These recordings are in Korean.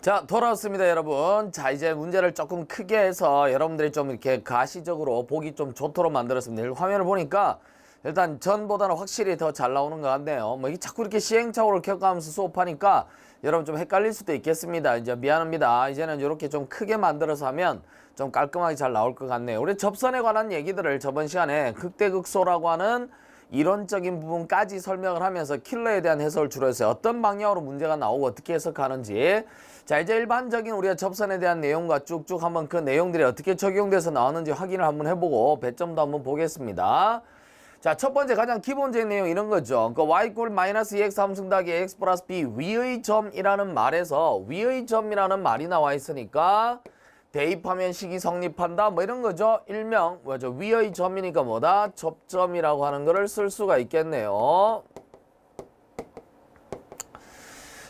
자, 돌아왔습니다, 여러분. 자, 이제 문제를 조금 크게 해서 여러분들이 좀 이렇게 가시적으로 보기 좀 좋도록 만들었습니다. 화면을 보니까 일단 전보다는 확실히 더 잘 나오는 것 같네요. 뭐, 자꾸 이렇게 시행착오를 겪어가면서 수업하니까 여러분 좀 헷갈릴 수도 있겠습니다. 이제 미안합니다. 이제는 이렇게 좀 크게 만들어서 하면 좀 깔끔하게 잘 나올 것 같네요. 우리 접선에 관한 얘기들을 저번 시간에 극대극소라고 하는 이론적인 부분까지 설명을 하면서 킬러에 대한 해석을 주로 했어요. 어떤 방향으로 문제가 나오고 어떻게 해석하는지. 자, 이제 일반적인 우리가 접선에 대한 내용과 쭉쭉 한번 그 내용들이 어떻게 적용돼서 나오는지 확인을 한번 해보고 배점도 한번 보겠습니다. 자, 첫 번째 가장 기본적인 내용 이런 거죠. 그 y 꼴 마이너스 2x 함수 더하기 x 플러스 b 위의 점이라는 말에서 위의 점이라는 말이 나와 있으니까 대입하면 식이 성립한다 뭐 이런 거죠. 일명 뭐죠? 위의 점이니까 뭐다? 접점이라고 하는 거를 쓸 수가 있겠네요.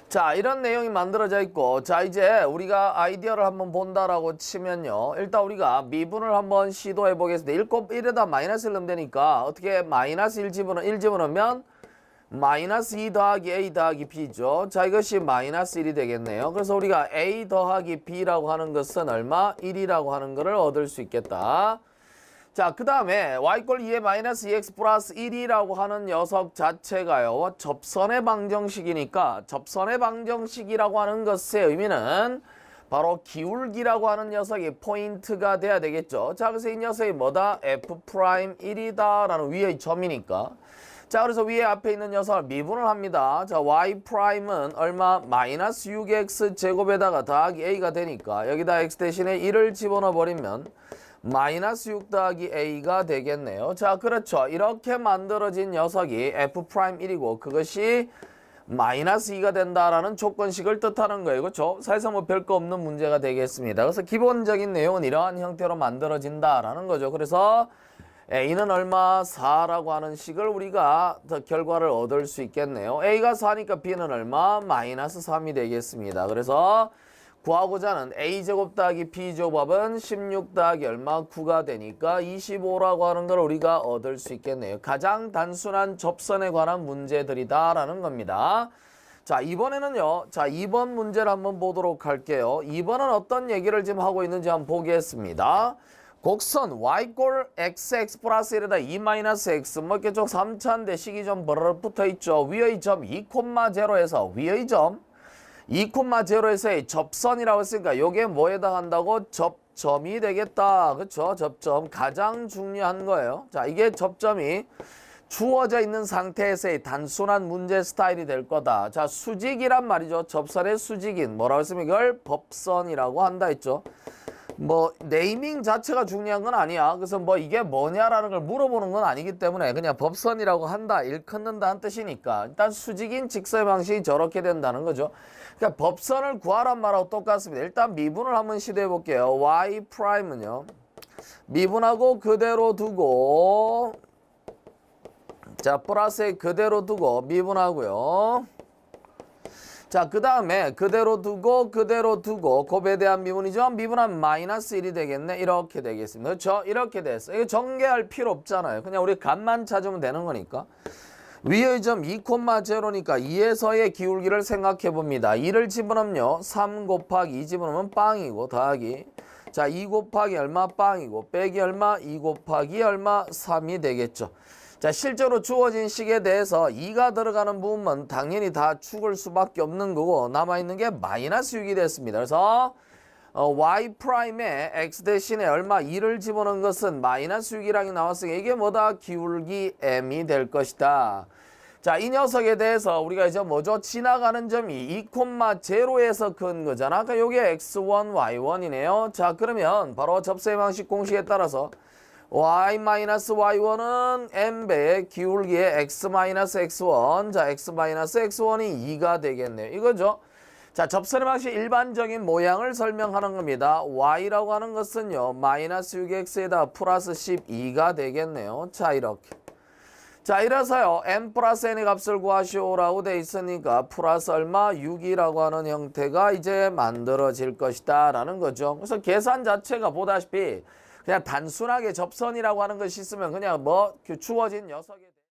자, 이런 내용이 만들어져 있고, 자, 이제 우리가 아이디어를 한번 본다라고 치면요. 일단 우리가 미분을 한번 시도해 보겠습니다. 1에다 마이너스 1 넣으면 되니까 어떻게 마이너스 1 집어넣으면 마이너스 2 더하기 a 더하기 b죠. 자, 이것이 마이너스 1이 되겠네요. 그래서 우리가 a 더하기 b라고 하는 것은 얼마? 1이라고 하는 것을 얻을 수 있겠다. 자, 그 다음에 y꼴 2의 마이너스 2x 플러스 1이라고 하는 녀석 자체가요. 접선의 방정식이니까 접선의 방정식이라고 하는 것의 의미는 바로 기울기라고 하는 녀석이 포인트가 돼야 되겠죠. 자, 그래서 이 녀석이 뭐다? f'1이다 라는 위의 점이니까. 자, 그래서 위에 앞에 있는 녀석을 미분을 합니다. 자, y''은 얼마? 마이너스 6x 제곱에다가 더하기 a가 되니까 여기다 x 대신에 1을 집어넣어 버리면 마이너스 6 더하기 a가 되겠네요. 자, 그렇죠. 이렇게 만들어진 녀석이 f'1이고 그것이 마이너스 2가 된다라는 조건식을 뜻하는 거예요. 그렇죠? 사실상 뭐 별거 없는 문제가 되겠습니다. 그래서 기본적인 내용은 이러한 형태로 만들어진다라는 거죠. 그래서 a는 얼마? 4라고 하는 식을 우리가 더 결과를 얻을 수 있겠네요. a가 4니까 b는 얼마? 마이너스 3이 되겠습니다. 그래서 구하고자 하는 a제곱 더하기 b제곱은 16 더하기 얼마? 9가 되니까 25라고 하는 걸 우리가 얻을 수 있겠네요. 가장 단순한 접선에 관한 문제들이다라는 겁니다. 자, 이번에는요. 자, 2번 문제를 한번 보도록 할게요. 2번은 어떤 얘기를 지금 하고 있는지 한번 보겠습니다. 곡선 y꼴 x 플러스 1에다 2-x 뭐 이렇게 쭉 3차인데 식이 좀 버럭 붙어있죠. 위의 점 2,0에서 위의 점 2,0에서의 접선이라고 했으니까 요게 뭐에 해당한다고? 접점이 되겠다. 그쵸? 접점. 가장 중요한 거예요. 자, 이게 접점이 주어져 있는 상태에서의 단순한 문제 스타일이 될 거다. 자, 수직이란 말이죠. 접선의 수직인 뭐라고 했으면 이걸 법선이라고 한다 했죠. 뭐 네이밍 자체가 중요한 건 아니야. 그래서 뭐 이게 뭐냐라는 걸 물어보는 건 아니기 때문에 그냥 법선이라고 한다, 일컫는다는 뜻이니까 일단 수직인 직선의 방식이 저렇게 된다는 거죠. 그러니까 법선을 구하란 말하고 똑같습니다. 일단 미분을 한번 시도해 볼게요. y''은요 미분하고 그대로 두고, 자, 플러스에 그대로 두고 미분하고요. 자, 그 다음에 그대로 두고 곱에 대한 미분이죠. 미분하면 마이너스 1이 되겠네. 이렇게 되겠습니다. 그렇죠? 이렇게 됐어. 이거 전개할 필요 없잖아요. 그냥 우리 값만 찾으면 되는 거니까. 위의 점 2,0니까 2에서의 기울기를 생각해 봅니다. 2를 집어넣으면요. 3 곱하기 2 집어넣으면 빵이고 더하기. 자, 2 곱하기 얼마? 빵이고 빼기 얼마? 2 곱하기 얼마? 3이 되겠죠. 자, 실제로 주어진 식에 대해서 2가 들어가는 부분은 당연히 다 죽을 수밖에 없는 거고 남아있는 게 마이너스 6이 됐습니다. 그래서 y''에 x 대신에 얼마? 2를 집어넣은 것은 마이너스 6이라고 나왔으니까 이게 뭐다? 기울기 m이 될 것이다. 자, 이 녀석에 대해서 우리가 이제 뭐죠? 지나가는 점이 2,0에서 큰 거잖아. 그러니까 요게 x1, y1이네요. 자, 그러면 바로 접선의 방식 공식에 따라서 y-y1은 m배의 기울기의 x-x1. 자, x-x1이 2가 되겠네요. 이거죠. 자, 접선의 방식 일반적인 모양을 설명하는 겁니다. y라고 하는 것은요, 마이너스 6x에다 플러스 12가 되겠네요. 자, 이렇게. 자, 이래서요, m 플러스 n의 값을 구하시오라고 돼 있으니까 플러스 얼마? 6이라고 하는 형태가 이제 만들어질 것이다 라는 거죠. 그래서 계산 자체가 보다시피 그냥 단순하게 접선이라고 하는 것이 있으면 그냥 뭐 주어진 녀석에